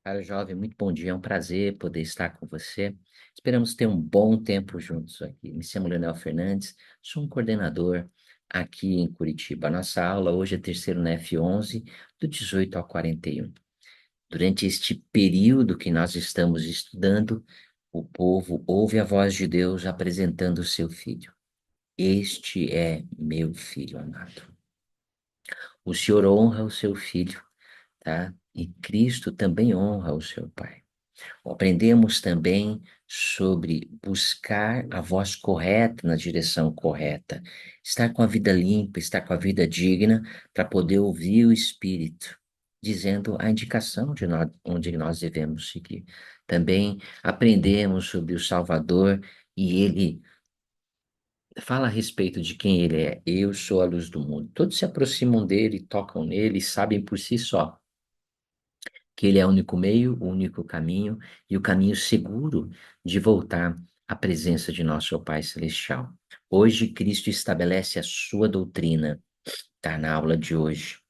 Cara jovem, muito bom dia, é um prazer poder estar com você. Esperamos ter um bom tempo juntos aqui. Me chamo Leonel Fernandes, sou um coordenador aqui em Curitiba. Nossa aula hoje é terceiro na F11, do 18 ao 41. Durante este período que nós estamos estudando, o povo ouve a voz de Deus apresentando o seu filho. Este é meu filho amado. O Senhor honra o seu filho, tá? E Cristo também honra o seu Pai. Aprendemos também sobre buscar a voz correta na direção correta, estar com a vida limpa, estar com a vida digna, para poder ouvir o Espírito, dizendo a indicação de nós, onde nós devemos seguir. Também aprendemos sobre o Salvador e ele fala a respeito de quem ele é. Eu sou a luz do mundo. Todos se aproximam dele, tocam nele, e sabem por si só que ele é o único meio, o único caminho e o caminho seguro de voltar à presença de nosso Pai Celestial. Hoje, Cristo estabelece a sua doutrina, está na aula de hoje.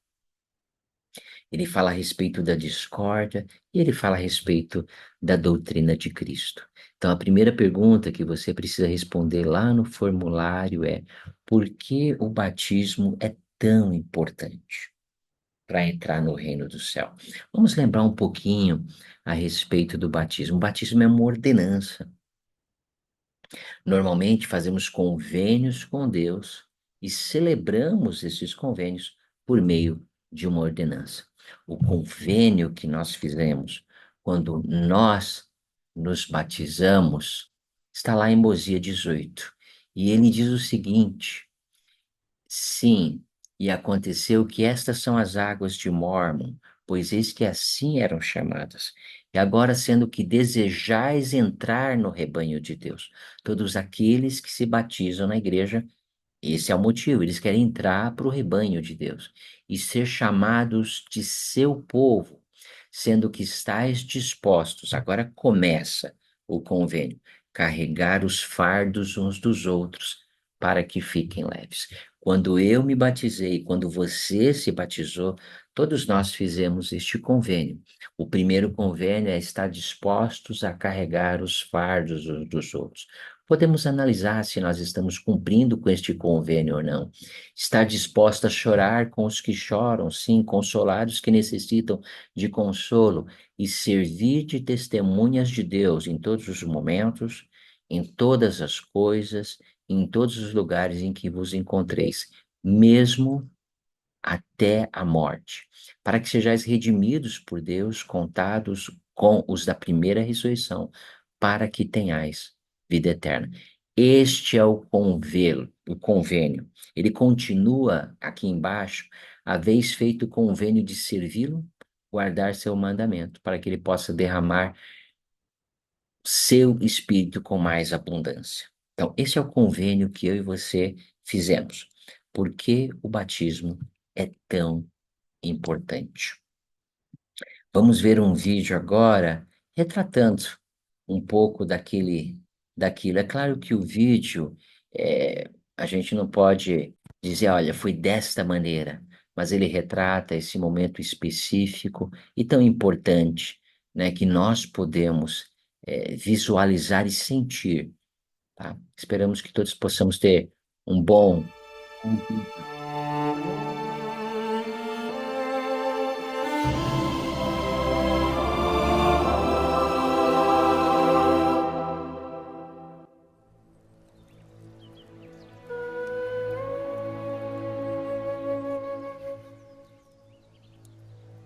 Ele fala a respeito da discórdia e ele fala a respeito da doutrina de Cristo. Então, a primeira pergunta que você precisa responder lá no formulário é: por que o batismo é tão importante para entrar no reino do céu? Vamos lembrar um pouquinho a respeito do batismo. O batismo é uma ordenança. Normalmente fazemos convênios com Deus e celebramos esses convênios por meio de uma ordenança. O convênio que nós fizemos quando nós nos batizamos está lá em Mosia 18. E ele diz o seguinte: sim, e aconteceu que estas são as águas de Mórmon, pois eis que assim eram chamadas. E agora, sendo que desejais entrar no rebanho de Deus, todos aqueles que se batizam na igreja, esse é o motivo, eles querem entrar para o rebanho de Deus e ser chamados de seu povo, sendo que estáis dispostos, agora começa o convênio, carregar os fardos uns dos outros para que fiquem leves. Quando eu me batizei, quando você se batizou, todos nós fizemos este convênio. O primeiro convênio é estar dispostos a carregar os fardos uns dos outros. Podemos analisar se nós estamos cumprindo com este convênio ou não. Estar disposto a chorar com os que choram, sim, consolar os que necessitam de consolo e servir de testemunhas de Deus em todos os momentos, em todas as coisas, em todos os lugares em que vos encontreis, mesmo até a morte, para que sejais redimidos por Deus, contados com os da primeira ressurreição, para que tenhais vida eterna. Este é o convênio. Ele continua aqui embaixo, haveis feito o convênio de servi-lo, guardar seu mandamento, para que ele possa derramar seu espírito com mais abundância. Então, esse é o convênio que eu e você fizemos. Por que o batismo é tão importante? Vamos ver um vídeo agora retratando um pouco daquilo. É claro que o vídeo, a gente não pode dizer, olha, foi desta maneira, mas ele retrata esse momento específico e tão importante, né, que nós podemos, visualizar e sentir, tá? Esperamos que todos possamos ter um bom.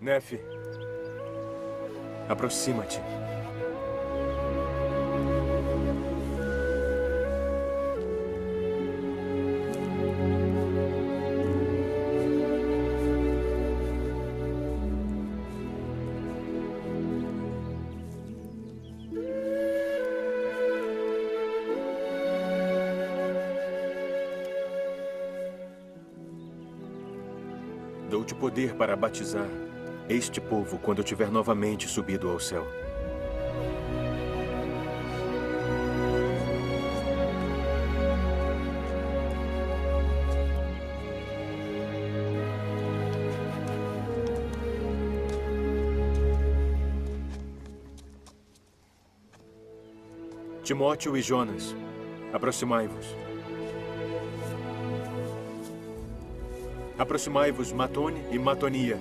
Nefe, aproxima-te. Dou-te poder para batizar este povo quando eu tiver novamente subido ao céu. Timóteo e Jonas, aproximai-vos. Aproximai-vos, Matone e Matonia.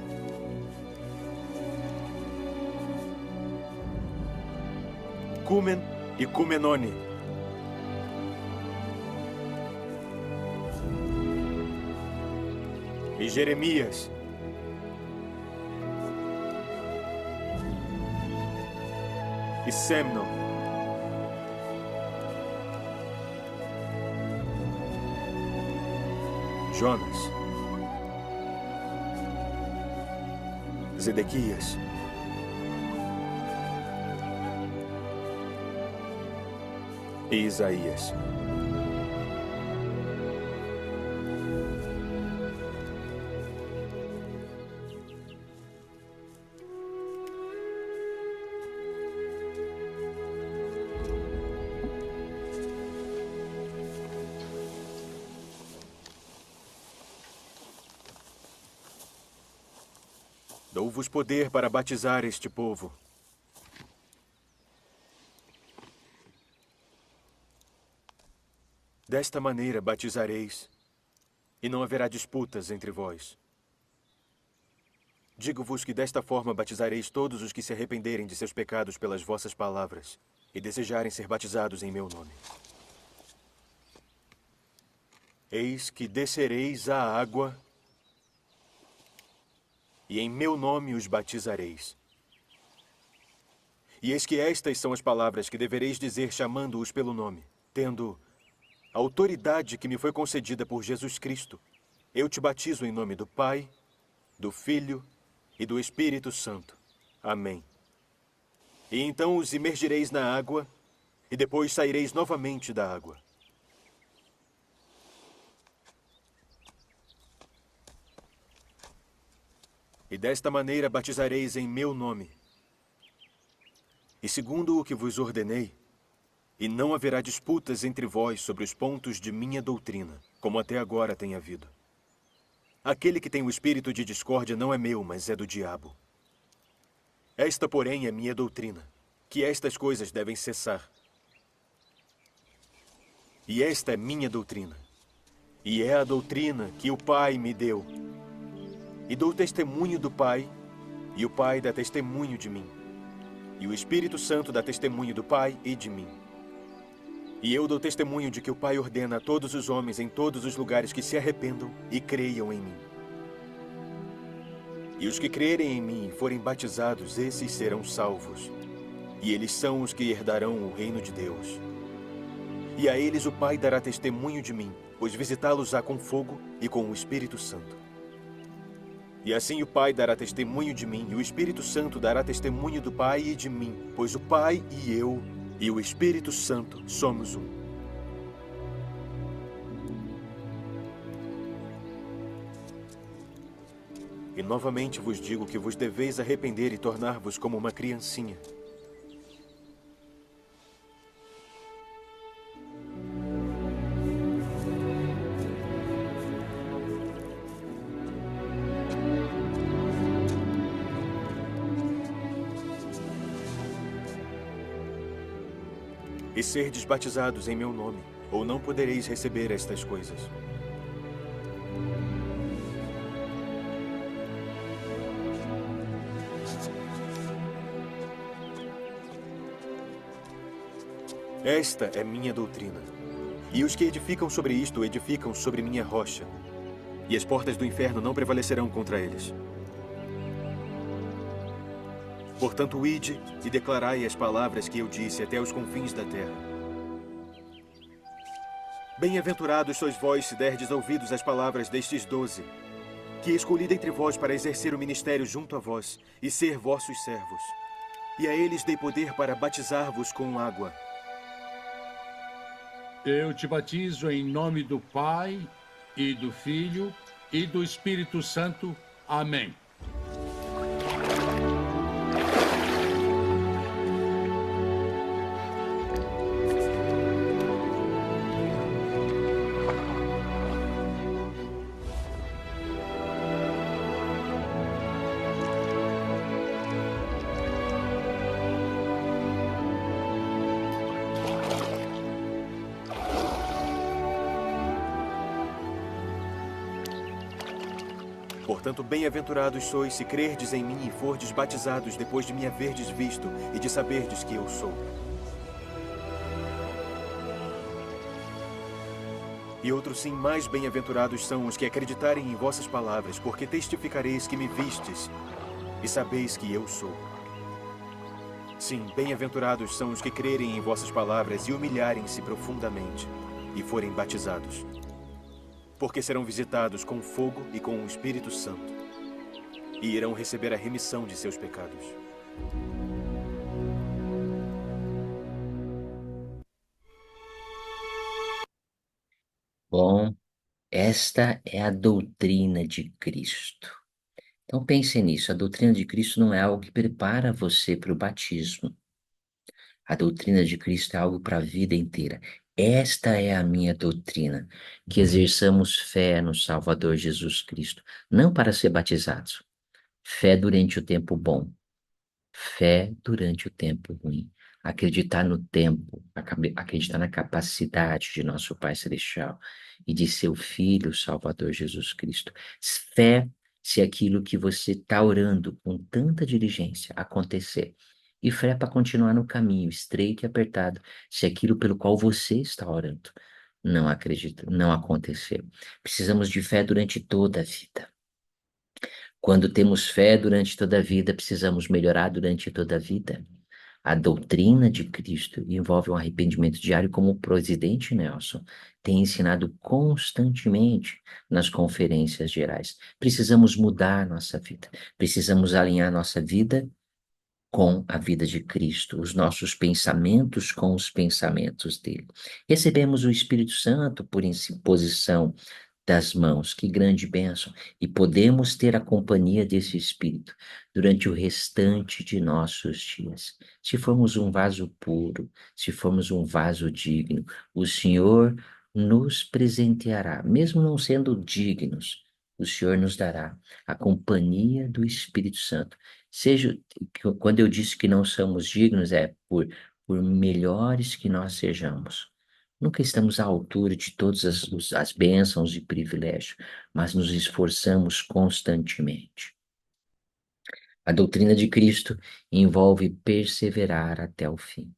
Cúmen e Cúmenone. E Jeremias. E Semnon. Jonas. Zedequias. E Isaías. Dou-vos poder para batizar este povo. Desta maneira batizareis, e não haverá disputas entre vós. Digo-vos que desta forma batizareis todos os que se arrependerem de seus pecados pelas vossas palavras e desejarem ser batizados em meu nome. Eis que descereis à água, e em meu nome os batizareis. E eis que estas são as palavras que devereis dizer chamando-os pelo nome, tendo a autoridade que me foi concedida por Jesus Cristo. Eu te batizo em nome do Pai, do Filho e do Espírito Santo. Amém. E então os imergireis na água, e depois saireis novamente da água. E desta maneira batizareis em meu nome. E segundo o que vos ordenei, e não haverá disputas entre vós sobre os pontos de minha doutrina, como até agora tem havido. Aquele que tem o espírito de discórdia não é meu, mas é do diabo. Esta, porém, é minha doutrina, que estas coisas devem cessar. E esta é minha doutrina, e é a doutrina que o Pai me deu. E dou testemunho do Pai, e o Pai dá testemunho de mim. E o Espírito Santo dá testemunho do Pai e de mim. E eu dou testemunho de que o Pai ordena a todos os homens em todos os lugares que se arrependam e creiam em mim. E os que crerem em mim e forem batizados, esses serão salvos. E eles são os que herdarão o reino de Deus. E a eles o Pai dará testemunho de mim, pois visitá-los-á com fogo e com o Espírito Santo. E assim o Pai dará testemunho de mim, e o Espírito Santo dará testemunho do Pai e de mim, pois o Pai e eu e o Espírito Santo somos um. E novamente vos digo que vos deveis arrepender e tornar-vos como uma criancinha. E serdes batizados em meu nome, ou não podereis receber estas coisas. Esta é minha doutrina. E os que edificam sobre isto edificam sobre minha rocha. E as portas do inferno não prevalecerão contra eles. Portanto, ide e declarai as palavras que eu disse até os confins da terra. Bem-aventurados sois vós se derdes ouvidos às palavras destes 12, que escolhi dentre vós para exercer o ministério junto a vós e ser vossos servos. E a eles dei poder para batizar-vos com água. Eu te batizo em nome do Pai, e do Filho, e do Espírito Santo. Amém. Portanto, bem-aventurados sois se crerdes em mim e fordes batizados depois de me haverdes visto e de saberdes que eu sou. E outro sim, mais bem-aventurados são os que acreditarem em vossas palavras, porque testificareis que me vistes e sabeis que eu sou. Sim, bem-aventurados são os que crerem em vossas palavras e humilharem-se profundamente e forem batizados, porque serão visitados com fogo e com o Espírito Santo e irão receber a remissão de seus pecados. Bom, esta é a doutrina de Cristo. Então pense nisso, a doutrina de Cristo não é algo que prepara você para o batismo. A doutrina de Cristo é algo para a vida inteira. Esta é a minha doutrina, que exerçamos fé no Salvador Jesus Cristo, não para ser batizados. Fé durante o tempo bom, fé durante o tempo ruim. Acreditar no tempo, acreditar na capacidade de nosso Pai Celestial e de seu Filho, o Salvador Jesus Cristo. Fé se aquilo que você está orando com tanta diligência acontecer. E fé para continuar no caminho estreito e apertado, se aquilo pelo qual você está orando não acredita, não acontecer. Precisamos de fé durante toda a vida. Quando temos fé durante toda a vida, precisamos melhorar durante toda a vida. A doutrina de Cristo envolve um arrependimento diário, como o presidente Nelson tem ensinado constantemente nas conferências gerais. Precisamos mudar nossa vida, precisamos alinhar nossa vida com a vida de Cristo, os nossos pensamentos com os pensamentos dele. Recebemos o Espírito Santo por imposição das mãos, que grande bênção! E podemos ter a companhia desse Espírito durante o restante de nossos dias. Se formos um vaso puro, se formos um vaso digno, o Senhor nos presenteará, mesmo não sendo dignos, o Senhor nos dará a companhia do Espírito Santo. Seja, quando eu disse que não somos dignos, é por melhores que nós sejamos. Nunca estamos à altura de todas as bênçãos e privilégios, mas nos esforçamos constantemente. A doutrina de Cristo envolve perseverar até o fim,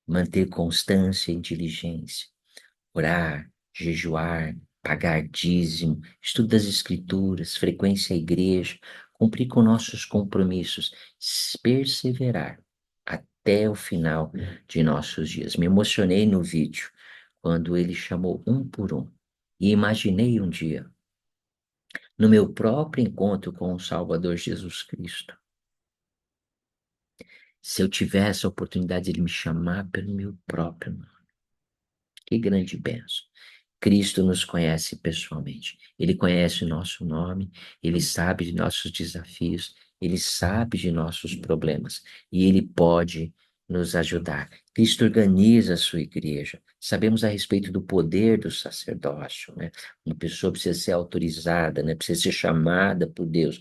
manter constância e diligência, orar, jejuar, pagar dízimo, estudo das Escrituras, frequência à igreja, cumprir com nossos compromissos, perseverar até o final de nossos dias. Me emocionei no vídeo quando ele chamou um por um e imaginei um dia, no meu próprio encontro com o Salvador Jesus Cristo, se eu tivesse a oportunidade de ele me chamar pelo meu próprio nome. Que grande bênção! Cristo nos conhece pessoalmente. Ele conhece o nosso nome, ele sabe de nossos desafios, ele sabe de nossos problemas e ele pode nos ajudar. Cristo organiza a sua igreja. Sabemos a respeito do poder do sacerdócio, né? Uma pessoa precisa ser autorizada, né? Precisa ser chamada por Deus,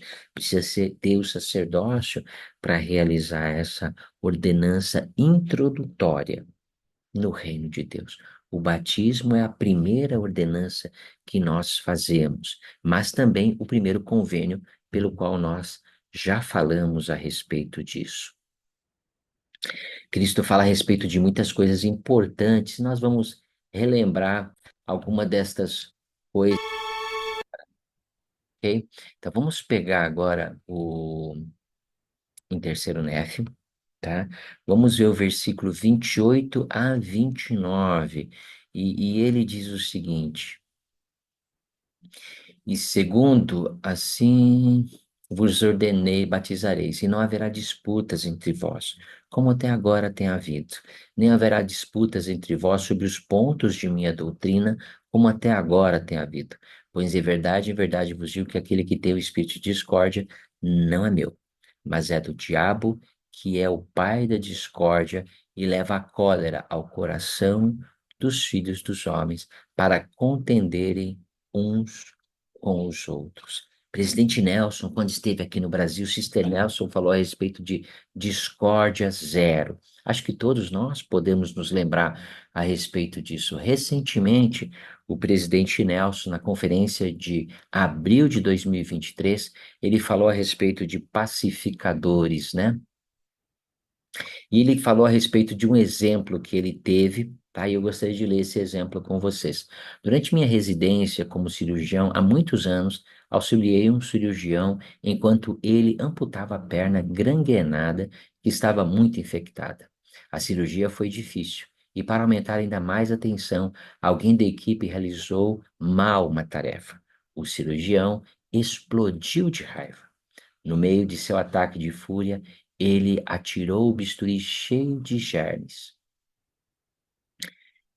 ter o sacerdócio para realizar essa ordenança introdutória no reino de Deus. O batismo é a primeira ordenança que nós fazemos, mas também o primeiro convênio pelo qual nós já falamos a respeito disso. Cristo fala a respeito de muitas coisas importantes, nós vamos relembrar alguma destas coisas, ok? Então vamos pegar agora em terceiro Néfimo, tá? Vamos ver o versículo 28 a 29. E ele diz o seguinte: E segundo, assim vos ordenei, batizareis, e não haverá disputas entre vós, como até agora tem havido, nem haverá disputas entre vós sobre os pontos de minha doutrina, como até agora tem havido. Pois em verdade vos digo que aquele que tem o espírito de discórdia não é meu, mas é do diabo, que é o pai da discórdia, e leva a cólera ao coração dos filhos dos homens, para contenderem uns com os outros. Presidente Nelson, quando esteve aqui no Brasil, Sister Nelson falou a respeito de discórdia zero. Acho que todos nós podemos nos lembrar a respeito disso. Recentemente, o presidente Nelson, na conferência de abril de 2023, ele falou a respeito de pacificadores, né? E ele falou a respeito de um exemplo que ele teve, tá? E eu gostaria de ler esse exemplo com vocês. Durante minha residência como cirurgião, há muitos anos, auxiliei um cirurgião enquanto ele amputava a perna gangrenada que estava muito infectada. A cirurgia foi difícil. E para aumentar ainda mais a tensão, alguém da equipe realizou mal uma tarefa. O cirurgião explodiu de raiva. No meio de seu ataque de fúria, ele atirou o bisturi cheio de germes,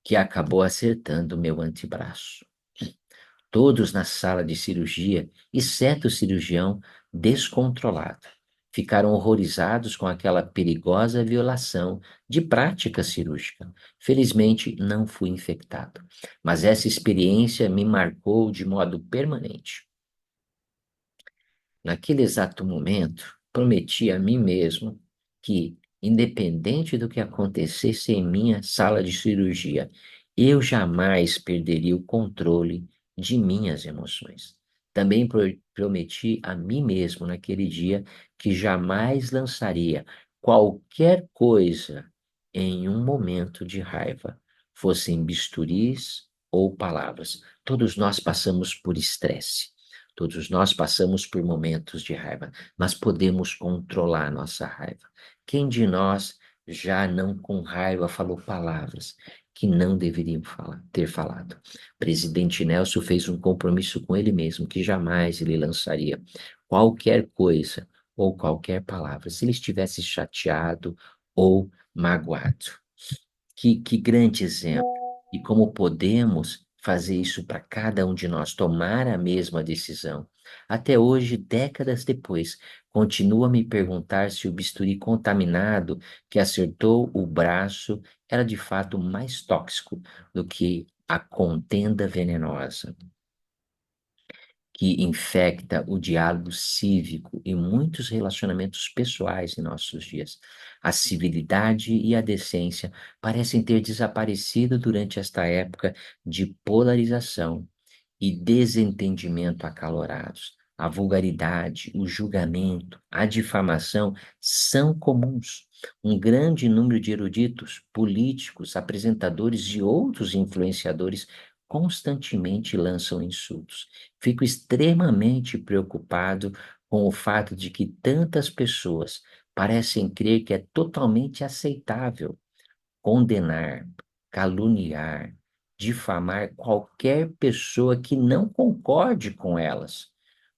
que acabou acertando meu antebraço. Todos na sala de cirurgia, exceto o cirurgião descontrolado, ficaram horrorizados com aquela perigosa violação de prática cirúrgica. Felizmente, não fui infectado, mas essa experiência me marcou de modo permanente. Naquele exato momento, prometi a mim mesmo que, independente do que acontecesse em minha sala de cirurgia, eu jamais perderia o controle de minhas emoções. Também prometi a mim mesmo naquele dia que jamais lançaria qualquer coisa em um momento de raiva, fossem bisturis ou palavras. Todos nós passamos por estresse. Todos nós passamos por momentos de raiva, mas podemos controlar a nossa raiva. Quem de nós já não com raiva falou palavras que não deveriam ter falado? Presidente Nelson fez um compromisso com ele mesmo que jamais ele lançaria qualquer coisa ou qualquer palavra se ele estivesse chateado ou magoado. Que grande exemplo! E como podemos fazer isso para cada um de nós, tomar a mesma decisão? Até hoje, décadas depois, continuo a me perguntar se o bisturi contaminado que acertou o braço era de fato mais tóxico do que a contenda venenosa que infecta o diálogo cívico e muitos relacionamentos pessoais em nossos dias. A civilidade e a decência parecem ter desaparecido durante esta época de polarização e desentendimento acalorados. A vulgaridade, o julgamento, a difamação são comuns. Um grande número de eruditos, políticos, apresentadores e outros influenciadores constantemente lançam insultos. Fico extremamente preocupado com o fato de que tantas pessoas parecem crer que é totalmente aceitável condenar, caluniar, difamar qualquer pessoa que não concorde com elas.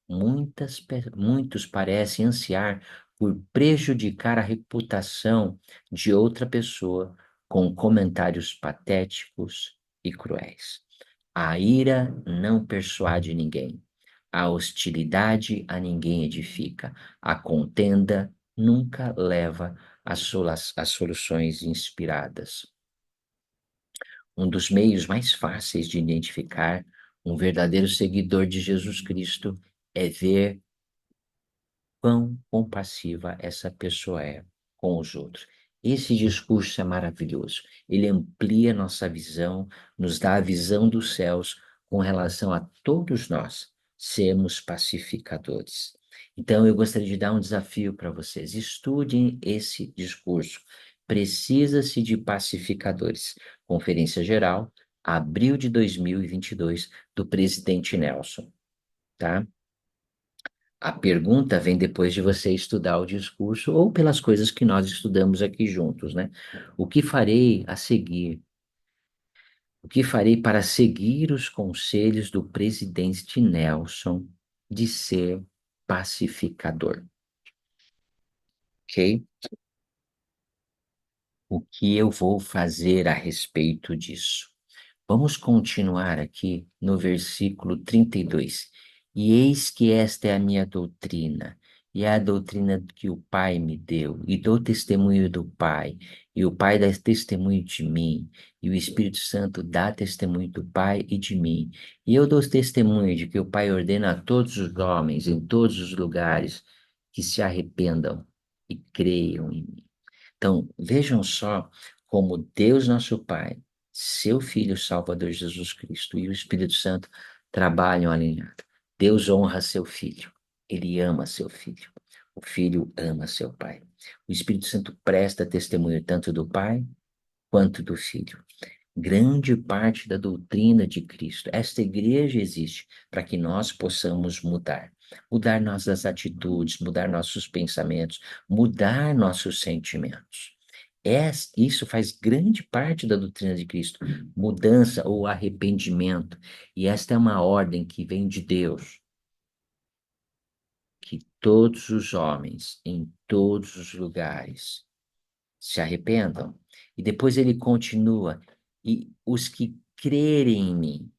Muitos parecem ansiar por prejudicar a reputação de outra pessoa com comentários patéticos e cruéis. A ira não persuade ninguém. A hostilidade a ninguém edifica. A contenda nunca leva às soluções inspiradas. Um dos meios mais fáceis de identificar um verdadeiro seguidor de Jesus Cristo é ver quão compassiva essa pessoa é com os outros. Esse discurso é maravilhoso. Ele amplia nossa visão, nos dá a visão dos céus com relação a todos nós sermos pacificadores. Então, eu gostaria de dar um desafio para vocês. Estudem esse discurso. Precisa-se de pacificadores. Conferência Geral, abril de 2022, do presidente Nelson, tá? A pergunta vem depois de você estudar o discurso ou pelas coisas que nós estudamos aqui juntos, né? O que farei a seguir? O que farei para seguir os conselhos do presidente Nelson de ser pacificador? Ok? O que eu vou fazer a respeito disso? Vamos continuar aqui no versículo 32. E eis que esta é a minha doutrina, e é a doutrina que o Pai me deu, e dou testemunho do Pai, e o Pai dá testemunho de mim, e o Espírito Santo dá testemunho do Pai e de mim. E eu dou testemunho de que o Pai ordena a todos os homens, em todos os lugares, que se arrependam e creiam em mim. Então, vejam só como Deus nosso Pai, seu Filho Salvador Jesus Cristo e o Espírito Santo trabalham alinhado. Deus honra seu Filho, ele ama seu Filho. O Filho ama seu Pai. O Espírito Santo presta testemunho tanto do Pai quanto do Filho. Grande parte da doutrina de Cristo. Esta igreja existe para que nós possamos mudar. Mudar nossas atitudes, mudar nossos pensamentos, mudar nossos sentimentos. Isso faz grande parte da doutrina de Cristo, mudança ou arrependimento. E esta é uma ordem que vem de Deus, que todos os homens, em todos os lugares, se arrependam. E depois ele continua, e os que crerem em mim,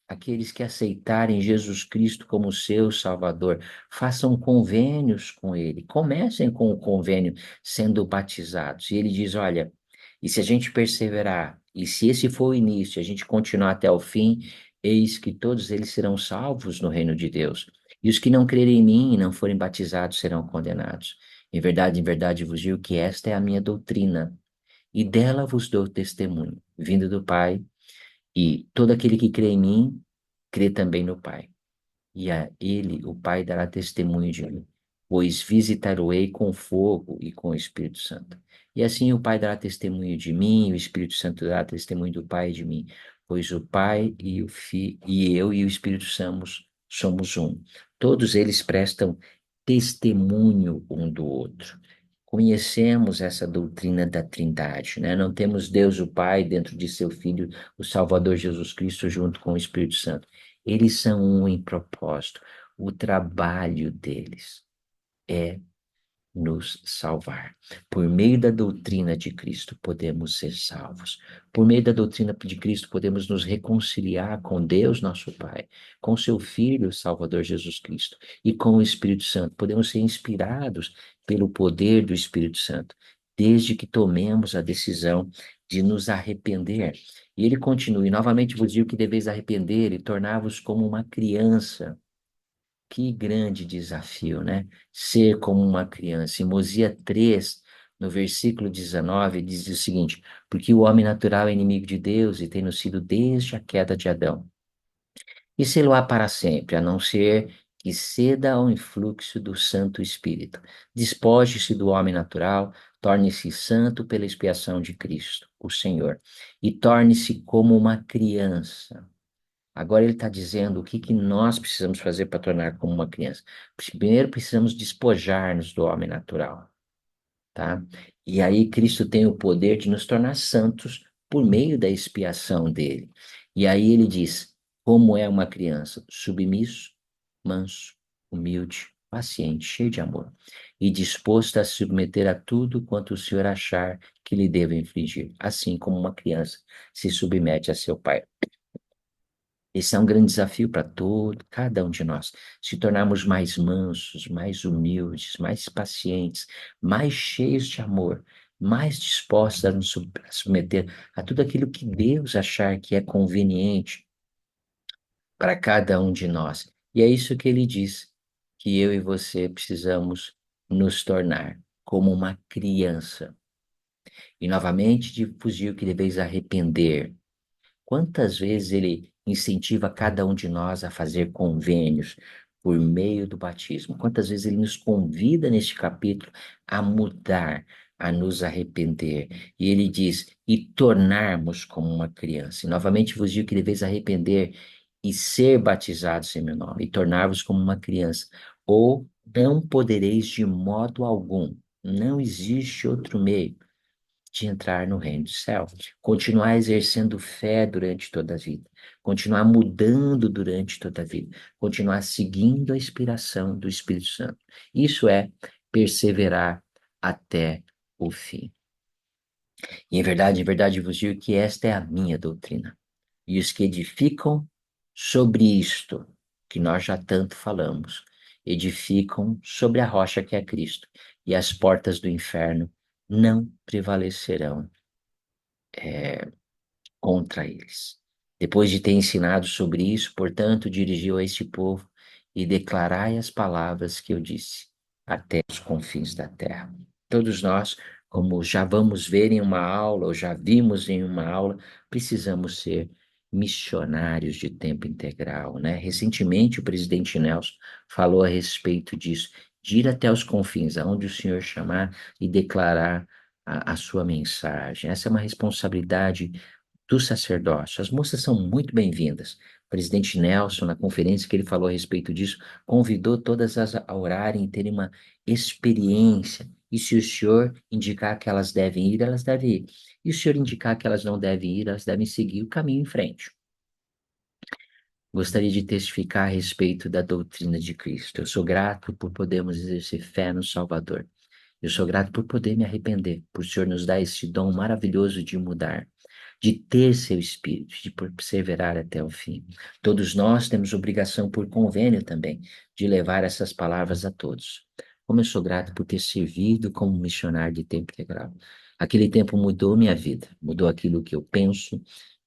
aqueles que aceitarem Jesus Cristo como seu Salvador, façam convênios com ele. Comecem com o convênio sendo batizados. E ele diz: olha, e se a gente perseverar, e se esse for o início, a gente continuar até o fim, eis que todos eles serão salvos no reino de Deus. E os que não crerem em mim e não forem batizados serão condenados. Em verdade vos digo que esta é a minha doutrina, e dela vos dou testemunho, vindo do Pai, e todo aquele que crê em mim, crê também no Pai. E a ele, o Pai, dará testemunho de mim, pois visitar-o-ei com fogo e com o Espírito Santo. E assim o Pai dará testemunho de mim, e o Espírito Santo dará testemunho do Pai de mim, pois o Pai e o Filho, e eu e o Espírito somos um. Todos eles prestam testemunho um do outro. Conhecemos essa doutrina da Trindade, né? Não temos Deus o Pai dentro de seu Filho, o Salvador Jesus Cristo, junto com o Espírito Santo. Eles são um em propósito. O trabalho deles é nos salvar. Por meio da doutrina de Cristo, podemos ser salvos. Por meio da doutrina de Cristo, podemos nos reconciliar com Deus, nosso Pai, com seu Filho, Salvador Jesus Cristo, e com o Espírito Santo. Podemos ser inspirados pelo poder do Espírito Santo, desde que tomemos a decisão de nos arrepender. E ele continua: e novamente vos digo que deveis arrepender e tornar-vos como uma criança. Que grande desafio, né? Ser como uma criança. Em Mosias 3, no versículo 19, diz o seguinte: porque o homem natural é inimigo de Deus e tem sido desde a queda de Adão. E sê-lo-á para sempre, a não ser que ceda ao influxo do Santo Espírito. Despoje-se do homem natural, torne-se santo pela expiação de Cristo, o Senhor, e torne-se como uma criança. Agora ele está dizendo o que que nós precisamos fazer para tornar como uma criança. Primeiro precisamos despojar-nos do homem natural, tá? E aí Cristo tem o poder de nos tornar santos por meio da expiação dele. E aí ele diz: como é uma criança? Submisso, manso, humilde, paciente, cheio de amor, e disposto a se submeter a tudo quanto o Senhor achar que lhe deva infligir, assim como uma criança se submete a seu pai. Esse é um grande desafio para todo, cada um de nós, se tornarmos mais mansos, mais humildes, mais pacientes, mais cheios de amor, mais dispostos a nos submeter a tudo aquilo que Deus achar que é conveniente para cada um de nós. E é isso que ele diz, que eu e você precisamos nos tornar como uma criança. E novamente digo que deveis arrepender. Quantas vezes ele incentiva cada um de nós a fazer convênios por meio do batismo? Quantas vezes ele nos convida neste capítulo a mudar, a nos arrepender? E ele diz: e tornarmos como uma criança. E novamente vos digo que deveis arrepender e ser batizados em meu nome, e tornar-vos como uma criança, ou não podereis de modo algum. Não existe outro meio de entrar no reino do céu. Continuar exercendo fé durante toda a vida. Continuar mudando durante toda a vida. Continuar seguindo a inspiração do Espírito Santo. Isso é perseverar até o fim. E em verdade vos digo que esta é a minha doutrina. E os que edificam sobre isto, que nós já tanto falamos, edificam sobre a rocha que é Cristo, e as portas do inferno não prevalecerão contra eles. Depois de ter ensinado sobre isso, portanto, dirigiu a este povo: e declarai as palavras que eu disse até os confins da terra. Todos nós como já vamos ver em uma aula, ou já vimos em uma aula, precisamos ser missionários de tempo integral, né? Recentemente, o presidente Nelson falou a respeito disso, de ir até os confins, aonde o Senhor chamar e declarar a sua mensagem. Essa é uma responsabilidade do sacerdócio. As moças são muito bem-vindas. O presidente Nelson, na conferência que ele falou a respeito disso, convidou todas as a orarem e terem uma experiência. E se o senhor indicar que elas devem ir, elas devem ir. E o senhor indicar que elas não devem ir, elas devem seguir o caminho em frente. Gostaria de testificar a respeito da doutrina de Cristo. Eu sou grato por podermos exercer fé no Salvador. Eu sou grato por poder me arrepender, por o Senhor nos dar esse dom maravilhoso de mudar, de ter seu espírito, de perseverar até o fim. Todos nós temos obrigação por convênio também de levar essas palavras a todos. Como eu sou grato por ter servido como missionário de tempo integral. Aquele tempo mudou minha vida, mudou aquilo que eu penso,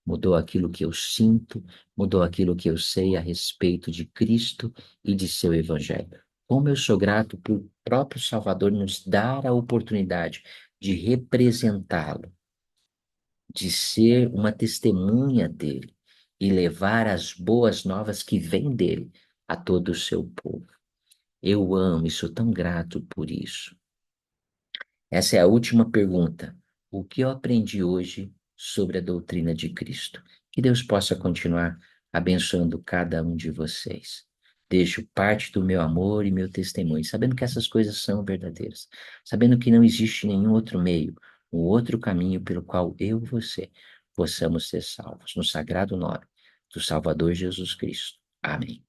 mudou aquilo que eu sinto, mudou aquilo que eu sei a respeito de Cristo e de seu Evangelho. Como eu sou grato por o próprio Salvador nos dar a oportunidade de representá-lo, de ser uma testemunha dele e levar as boas novas que vêm dele a todo o seu povo. Eu amo e sou tão grato por isso. Essa é a última pergunta. O que eu aprendi hoje sobre a doutrina de Cristo? Que Deus possa continuar abençoando cada um de vocês. Deixo parte do meu amor e meu testemunho, sabendo que essas coisas são verdadeiras, sabendo que não existe nenhum outro meio, um outro caminho pelo qual eu e você possamos ser salvos, no sagrado nome do Salvador Jesus Cristo. Amém.